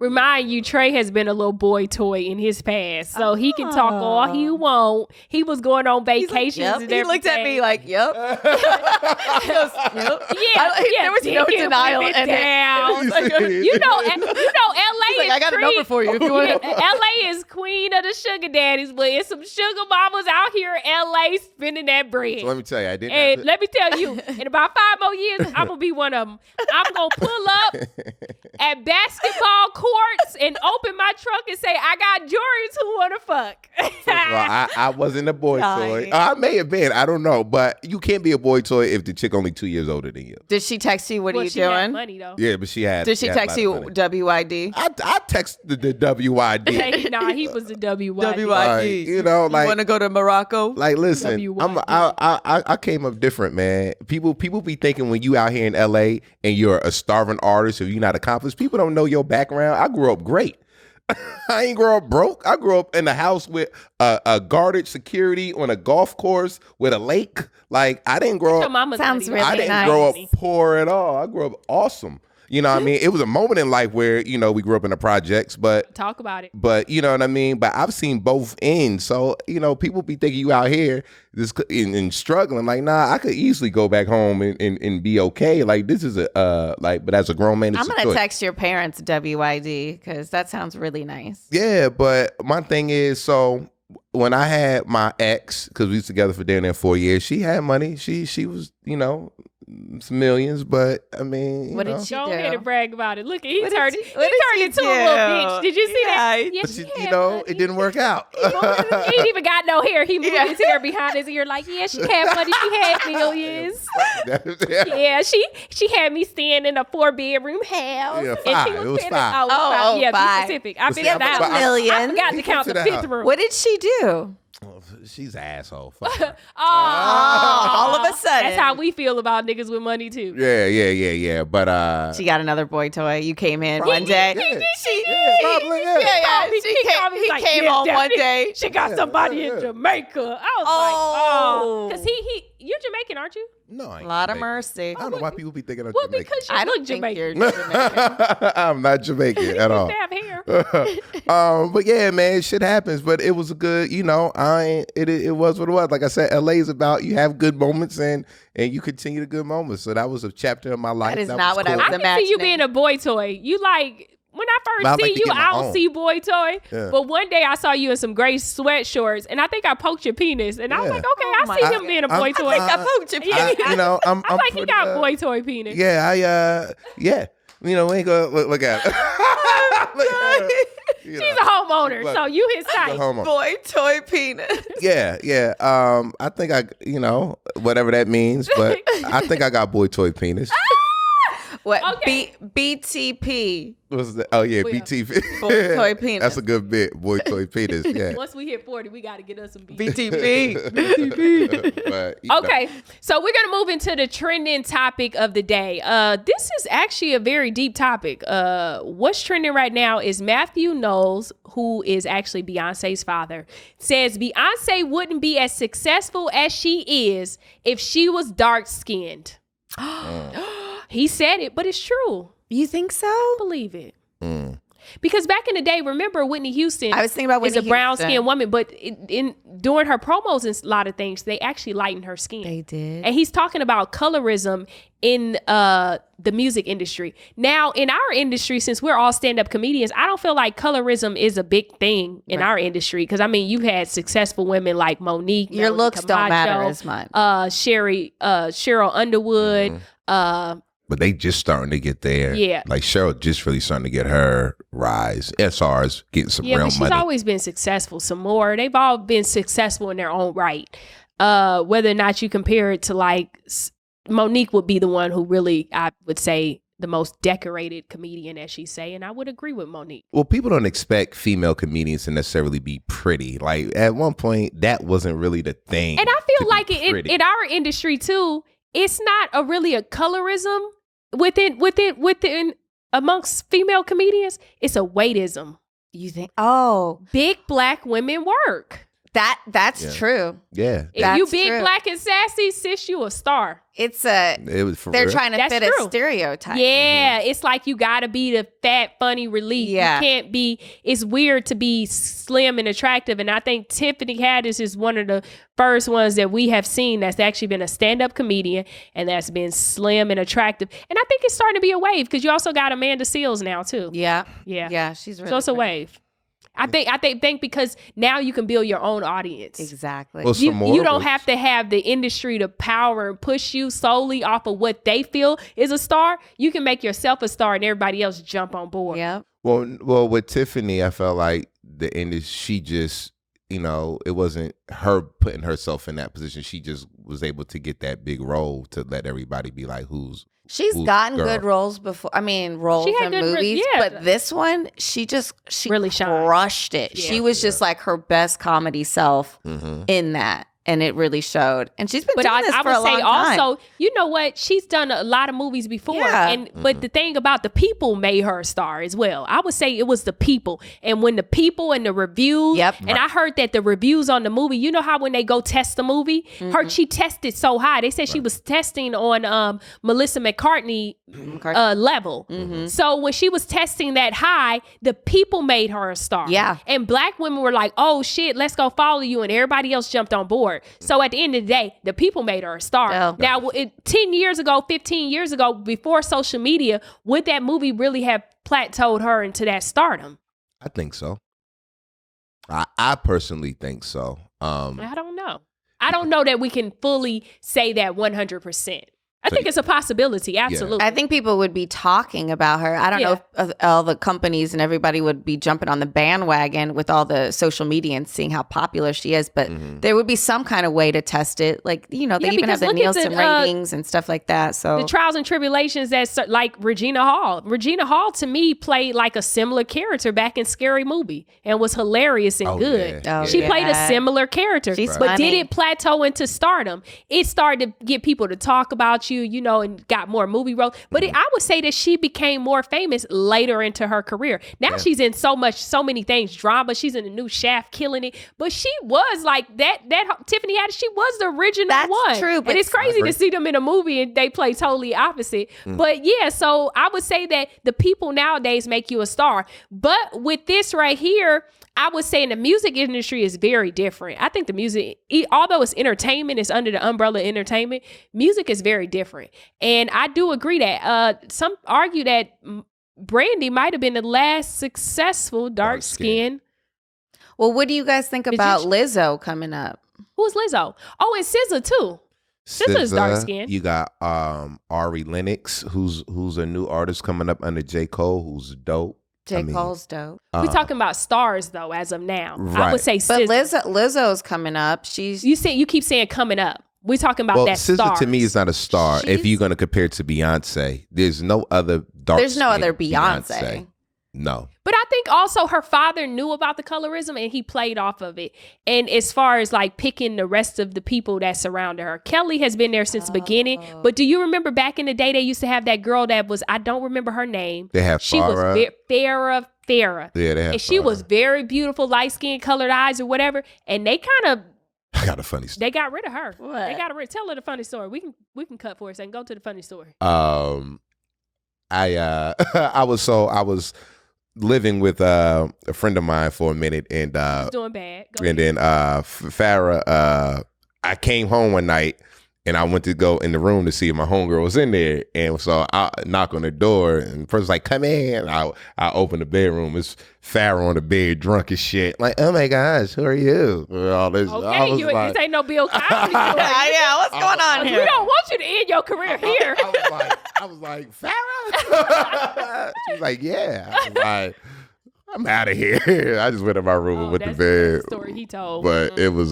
Remind you, Trey has been a little boy toy in his past, so he can talk all he want. He was going on vacations. Yep. And He looked at me everything. like, "Yep." Yeah, there was no dick it, denial whip it in it. down. Like, LA Like, is I got a number for you if you want. LA is queen of the sugar daddies, but it's some sugar mamas out here in LA spending that bread. So let me tell you, I didn't. And have to- let me tell you, in about 5 more years, I'm gonna be one of them. I'm gonna pull up at basketball courts and open my trunk and say, "I got Jordans who wanna fuck." Well, I wasn't a boy Sorry. toy. I may have been. I don't know. But you can't be a boy toy if the chick only 2 years older than you. Did she text you? What are Well, you she had doing? money though. Yeah, but she had. Did she had a text lot you of money. WID? I texted the WID. Nah, he was the WYD. WID. Like, you know, like- want to go to Morocco? Like, listen, WYD. I came up different, man. People be thinking when you out here in LA and you're a starving artist or you're not accomplished, people don't know your background. I grew up great. I ain't grow up broke. I grew up in a house with a guarded security on a golf course with a lake. Like, I didn't grow Your up. mama's Sounds money. really I didn't nice. grow up poor at all. I grew up awesome. You know what I mean? It was a moment in life where, you know, we grew up in the projects, but Talk about it. But you know what I mean? But I've seen both ends. So, you know, people be thinking you out here and struggling. Like, nah, I could easily go back home and be okay. Like, this is but as a grown man, it's I'm going to text your parents WYD because that sounds really nice. Yeah, but my thing is, so when I had my ex, because we was together for damn near 4 years, she had money. She was, you know, some millions, but I mean, what did she Go do? ahead and brag about it. Look, he What turned did into she a little bitch. do? Did you see that? Yeah, Yeah, but she you had know, money. it didn't work out. He ain't even got no hair. He moved his hair behind his ear like, yeah, she had money. She had millions. Yeah, she had me staying in a 4-bedroom house. Yeah, And five. she It was paying five. Oh, yeah, five. be specific. I've been Yeah, down. but million. I forgot to count the Get to fifth the room. What did she do? She's an asshole. Fuck. All of a sudden. That's how we feel about niggas with money too. Yeah. But She got another boy toy. You came in one day. Yeah, probably. Yeah. Yeah. He came on one Daphne, day. She got somebody in Jamaica. I was Oh. like, because you're Jamaican, aren't you? No, I ain't A lot of Jamaican. mercy. I don't know why people be thinking I'm Well, Jamaican. because you I look don't think Jamaican. you're Jamaican. I'm not Jamaican at all. You have hair. But yeah, man, shit happens. But it was a good, you know, it was what it was. Like I said, LA is about you have good moments and you continue the good moments. So that was a chapter of my life. That is not what I was I can see you imagining. being a boy toy. You like when I first But I like see to you, get my I don't own. see boy toy. Yeah. But one day I saw you in some gray sweat shorts, and I think I poked your penis, and I was Yeah. like, okay, I my see him being a boy toy. I poked your Yeah. penis. You know, I'm I'm like, he pretty, got boy toy penis. Yeah, yeah. You know, we ain't gonna look at it. Look at her. You She's know. a homeowner, Look, so you his the type. homo. Boy toy penis. Yeah. I think you know, whatever that means, but I think I got boy toy penis. What? Okay. BTP. What's that? Oh yeah, Well, BT. Boy toy penis. That's a good bit. Boy toy penis. Yeah. Once we hit 40, we got to get us some beef. BTP. But, you know. Okay, so we're gonna move into the trending topic of the day. This is actually a very deep topic. What's trending right now is Matthew Knowles, who is actually Beyonce's father, says Beyonce wouldn't be as successful as she is if she was dark skinned. He said it, but it's true. You think so? Believe it. Because back in the day, remember Whitney Houston? I was thinking about Whitney is a brown Houston. skinned woman, but during her promos and a lot of things, they actually lightened her skin. They did. And he's talking about colorism in the music industry. Now, in our industry, since we're all stand-up comedians, I don't feel like colorism is a big thing in our industry. Because, I mean, you've had successful women like Monique. Your Melody looks don't matter Camacho, as much. Cheryl Underwood. But they just starting to get there. Yeah. Like Cheryl just really starting to get her rise. SR's getting some Yeah, real but she's money. always been successful. Some more. They've all been successful in their own right. Whether or not you compare it to like Monique would be the one who really, I would say, the most decorated comedian, as she say, and I would agree with Monique. Well, people don't expect female comedians to necessarily be pretty. Like at one point, that wasn't really the thing. And I to feel be like pretty. in our industry too, it's not really a colorism within amongst female comedians. It's a weightism. You think? Oh, Big black women work. that's true. Yeah. If That's you big true. black and sassy, sis, you a star. It's It was for they're real. trying to That's fit true. a stereotype. Yeah, it's like you gotta be the fat, funny relief. Yeah. You can't be, it's weird to be slim and attractive. And I think Tiffany Haddish is one of the first ones that we have seen that's actually been a stand-up comedian and that's been slim and attractive. And I think it's starting to be a wave because you also got Amanda Seales now too. Yeah. Yeah. Yeah. She's really So it's a pretty. wave. I think because now you can build your own audience. Exactly. Well, You, some more you don't was- have to have the industry to power and push you solely off of what they feel is a star. You can make yourself a star and everybody else jump on board. Yeah. Well, with Tiffany, I felt like the industry, she just, you know, it wasn't her putting herself in that position. She just was able to get that big role to let everybody be like, who's She's Ooh, gotten girl. good roles before. I mean, roles She had in good movies, yeah. but this one, she Really shined. crushed it. Yeah. She was just like her best comedy self Mm-hmm. in that. and it really showed. And she's been But doing this I for a would say long time. also, you know what? She's done a lot of movies before. Yeah. But the thing about the people made her a star as well. I would say it was the people. And when the people and the reviews, and I heard that the reviews on the movie, you know how when they go test the movie, she tested so high. They said she was testing on Melissa McCartney level. So when she was testing that high, the people made her a star. Yeah. And black women were like, oh shit, let's go follow you. And everybody else jumped on board. So at the end of the day, the people made her a star. Oh. Now, 10 years ago, 15 years ago, before social media, would that movie really have plateaued her into that stardom? I think so. I personally think so. I don't know. I don't know that we can fully say that 100%. I think it's a possibility, absolutely. I think people would be talking about her. I don't know if all the companies and everybody would be jumping on the bandwagon with all the social media and seeing how popular she is, but there would be some kind of way to test it. Like, they even have the Nielsen ratings and stuff like that. So the trials and tribulations that's like Regina Hall. Regina Hall, to me, played like a similar character back in Scary Movie and was hilarious and good. Yeah. She played a similar character. She's but funny. did it plateau into stardom? It started to get people to talk about you, and got more movie roles. But I would say that she became more famous later into her career. Now she's in so many things, drama. She's in the new Shaft, killing it. But she was like that Tiffany Haddish, she was the original one. That's true. But and it's crazy to see them in a movie and they play totally opposite. But yeah, so I would say that the people nowadays make you a star. But with this right here, I would say in the music industry is very different. I think the music, although it's entertainment, it's under the umbrella of entertainment, music is very different. And I do agree that some argue that Brandy might have been the last successful dark skin. Well, what do you guys think about Lizzo coming up? Who's Lizzo? Oh, and SZA too. SZA's dark skin. You got Ari Lennox, who's a new artist coming up under J. Cole, who's dope. Cole's dope. We're talking about stars though, as of now. Right. I would say SZA. But Lizzo's coming up. You keep saying coming up. We're talking about that SZA star. to me is not a star. If you're going to compare it to Beyonce, there's no other dark. There's no other Beyonce. No. But I think also her father knew about the colorism and he played off of it. And as far as like picking the rest of the people that surrounded her, Kelly has been there since the beginning. But do you remember back in the day they used to have that girl that was, I don't remember her name. They have She was Farrah. Yeah, they have. And she was very beautiful, light skin, colored eyes or whatever. And they kind of. I got a funny story. They got rid of her. What? They got rid. Tell her the funny story. We can cut for a second. Go to the funny story. I was living with a friend of mine for a minute, and doing bad. Then Farrah, I came home one night and I went to go in the room to see if my homegirl was in there, and so I knock on the door, and the person's like, "Come in." I open the bedroom. It's Farrah on the bed, drunk as shit. Like, oh my gosh, who are you? All this. Okay, this ain't no Bill Cosby story. Yeah, what's going on here? We don't want you to end your career here. I was like, Farrah? She was like, yeah. I was like, I'm out of here. I just went in my room and went to bed. That's the story he told. But it was,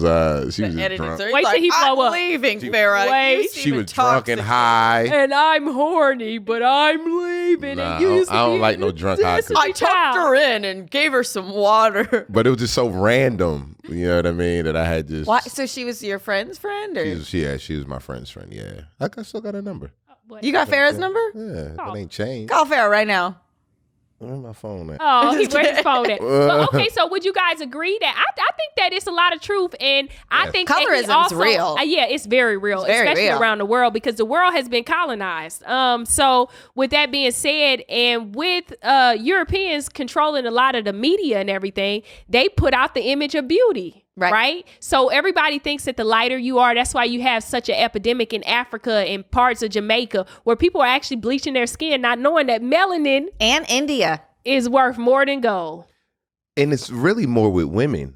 she was just drunk. Wait till he blow up. I'm leaving, Farrah. Wait. She was drunk and high. And I'm horny, but I'm leaving. Nah, and you used to I don't be like no drunk high. I tucked her in and gave her some water. But it was just so random, you know what I mean, that I had just. Why? So she was your friend's friend? Or? She was my friend's friend, yeah. I still got her number. You got Farrah's number? Yeah, it ain't changed. Call Farrah right now. Where's my phone at? Oh, he where's his phone at? But, okay, so would you guys agree that I think that it's a lot of truth, and I think colorism's that also, real. Yeah, it's very real, It's very especially real. around the world because the world has been colonized. So with that being said, and with Europeans controlling a lot of the media and everything, they put out the image of beauty. Right. So everybody thinks that the lighter you are, that's why you have such an epidemic in Africa and parts of Jamaica where people are actually bleaching their skin, not knowing that melanin and India is worth more than gold. And it's really more with women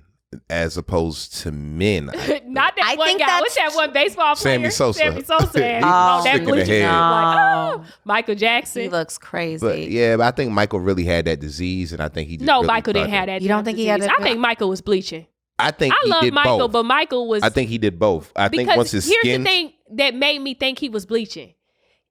as opposed to men. Not that one guy. What's that one baseball player? Sammy Sosa. Sammy Sosa. Oh, that Stick in the bleaching. head. Like, Michael Jackson. he looks crazy. But I think Michael really had that disease, and I think he just No, really Michael didn't fucking- have that. You don't think he had disease. it? I think Michael was bleaching. I think I he love did Michael, both. but Michael was. I think he did both. I think once his here's skin. the thing that made me think he was bleaching.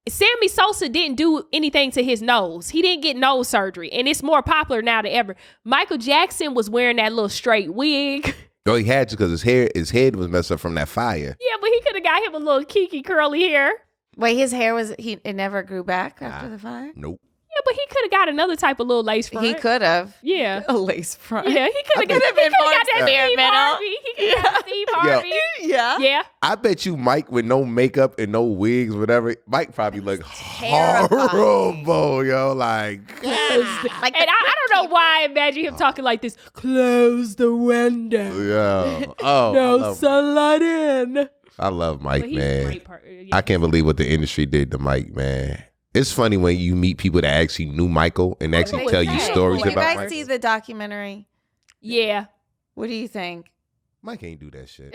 Sammy Sosa didn't do anything to his nose. He didn't get nose surgery, and it's more popular now than ever. Michael Jackson was wearing that little straight wig. Oh, he had to because his head was messed up from that fire. Yeah, but he could have got him a little kiki curly hair. Wait, his hair it never grew back after the fire? Nope. Yeah, but he could have got another type of little lace front. He could have. Yeah. A lace front. Yeah, he could have got been more that Steve experimental. Harvey. He could have got Steve Harvey. Yeah. Yeah. I bet you Mike with no makeup and no wigs, whatever, Mike probably look terrifying. horrible, yo. Like, Like And I don't know why I imagine him talking like this. Close the window. yeah. Oh, No sunlight in. I love Mike, But he's a man. great yeah. I can't believe what the industry did to Mike, man. It's funny when you meet people that actually knew Michael and actually they tell you say. stories Did you about guys Michael. see the documentary? Yeah. What do you think? Mike ain't do that shit.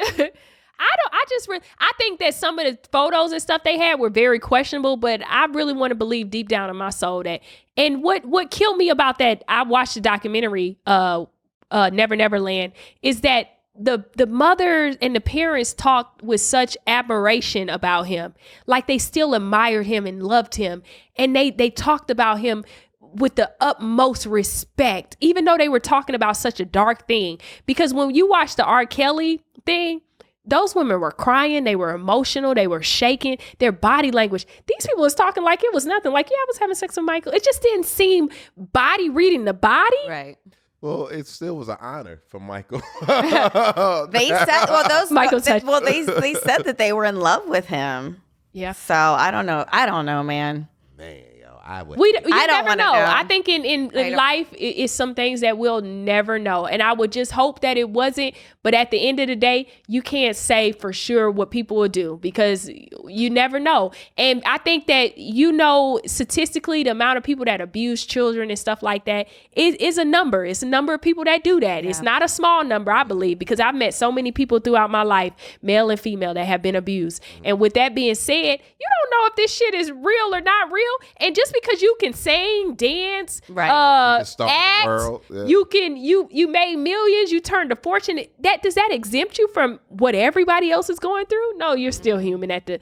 I think that some of the photos and stuff they had were very questionable, but I really want to believe deep down in my soul that, and what killed me about that, I watched the documentary, Never Never Land, is that the mothers and the parents talked with such admiration about him. Like they still admired him and loved him. And they talked about him with the utmost respect, even though they were talking about such a dark thing. Because when you watch the R. Kelly thing, those women were crying, they were emotional, they were shaking, their body language. These people was talking like it was nothing. Like, yeah, I was having sex with Michael. It just didn't seem body reading the body. Right. Well, it still was an honor for Michael. They said, Michael touched- they said that they were in love with him. Yeah. So I don't know, man. Man, yo, I would. You I don't never wanna know. know. I think in life, it's some things that we'll never know. And I would just hope that it wasn't. But at the end of the day, you can't say for sure what people will do because you never know. And I think that, statistically, the amount of people that abuse children and stuff like that is a number. It's a number of people that do that. Yeah. It's not a small number, I believe, because I've met so many people throughout my life, male and female, that have been abused. And with that being said, you don't know if this shit is real or not real. And just because you can sing, dance, act, you made millions, you turned a fortune. Does that exempt you from what everybody else is going through? No, you're still human at the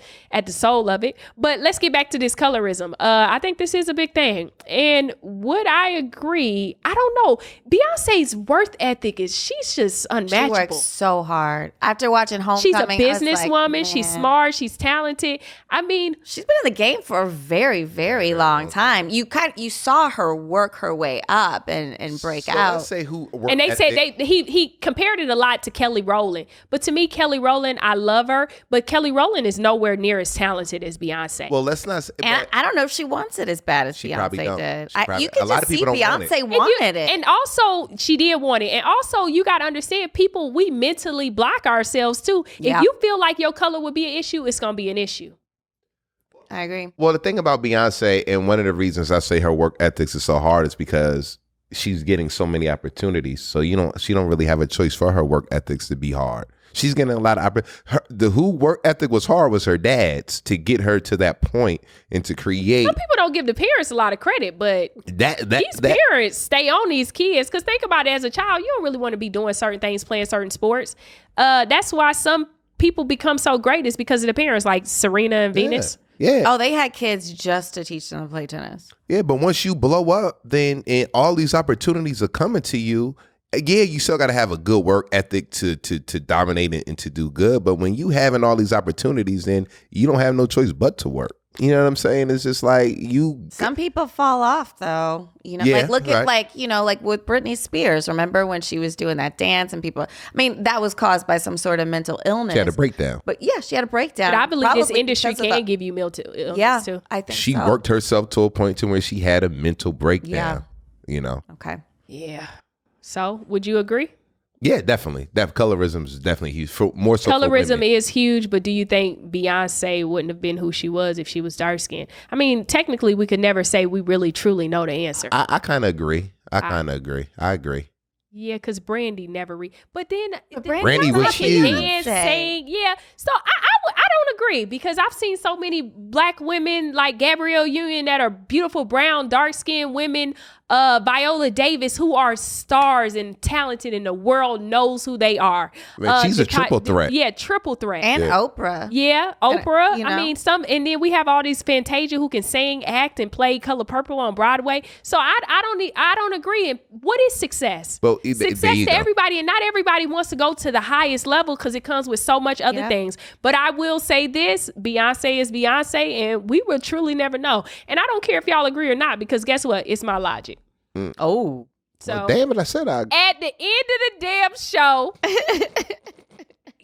soul of it. But let's get back to this colorism. I think this is a big thing. And would I agree? I don't know. Beyonce's worth ethic she's just unmatchable. She works so hard. After watching Homecoming, she's a businesswoman. She's smart. She's talented. I mean, she's been in the game for a very, very long time. You saw her work her way up and break out. Let's say who. And they said he compared it a lot to Kelly Rowland. But to me, Kelly Rowland, I love her, but Kelly Rowland is nowhere near as talented as Beyonce. Well, let's not. And I don't know if she wants it as bad as Beyonce did. You can just see Beyonce wanted it. And also, she did want it. And also, you got to understand, people, we mentally block ourselves too. Yeah. If you feel like your color would be an issue, it's going to be an issue. I agree. Well, the thing about Beyonce, and one of the reasons I say her work ethics is so hard, is because she's getting so many opportunities. So she don't really have a choice for her work ethics to be hard. She's getting a lot of who work ethic was hard was her dad's to get her to that point and to create. Some people don't give the parents a lot of credit, but these parents stay on these kids because think about it, as a child, you don't really want to be doing certain things, playing certain sports. That's why some people become so great is because of the parents, like Serena and Venus. Yeah. Oh, they had kids just to teach them to play tennis. Yeah, but once you blow up, then all these opportunities are coming to you. Yeah, you still got to have a good work ethic to dominate and to do good. But when you having all these opportunities, then you don't have no choice but to work. You know what I'm saying? It's just like Some people fall off though. Yeah, look at like with Britney Spears. Remember when she was doing that dance and people? I mean, that was caused by some sort of mental illness. She had a breakdown. But yeah, she had a breakdown. But I believe this Probably industry because of can give you mental illness too. I think She so. worked herself to a point to where she had a mental breakdown. Okay. Yeah. So, would you agree? Yeah, definitely. Colorism is definitely huge. More so. Colorism is huge, but do you think Beyonce wouldn't have been who she was if she was dark skinned? I mean, technically, we could never say we really truly know the answer. I kind of agree. I agree. Yeah, because Brandy never but then Brandy was huge. Saying, yeah. So I don't agree, because I've seen so many black women like Gabrielle Union that are beautiful, brown, dark-skinned women, Viola Davis, who are stars and talented, and the world knows who they are. Man, she's a triple threat. Yeah, triple threat. And Oprah. Yeah, Oprah. You know? I mean, and then we have all these Fantasia who can sing, act, and play Color Purple on Broadway. So I don't agree. And what is success? Well, success there you to go. everybody, and not everybody wants to go to the highest level because it comes with so much other things. But I will say this: Beyonce is Beyonce, and we will truly never know. And I don't care if y'all agree or not, because guess what? It's my logic. Oh. So Well, damn it! I said I. at the end of the damn show,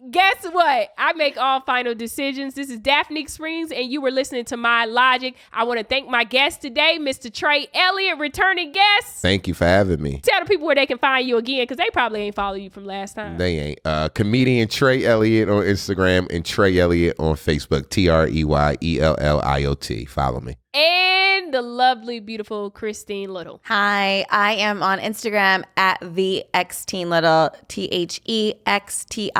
guess what? I make all final decisions. This is Daphnique Springs, and you were listening to My Logic. I want to thank my guest today, Mr. Trey Elliot, returning guest. Thank you for having me. Tell the people where they can find you again, because they probably ain't follow you from last time. They ain't. Comedian Trey Elliot on Instagram and Trey Elliot on Facebook. TreyElliot. Follow me. And the lovely, beautiful Christine Little. Hi, I am on Instagram at TheXteenLittle, TheXtine.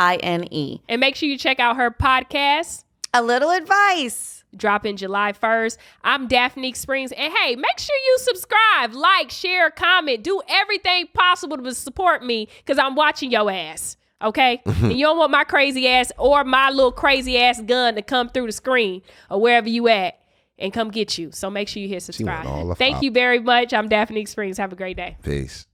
And make sure you check out her podcast, A Little Advice. dropping July 1st. I'm Daphnique Springs. And hey, make sure you subscribe, like, share, comment, do everything possible to support me, because I'm watching your ass. Okay? And you don't want my crazy ass or my little crazy ass gun to come through the screen or wherever you at and come get you. So make sure you hit subscribe. all the Thank you very much. I'm Daphnique Springs. Have a great day. Peace.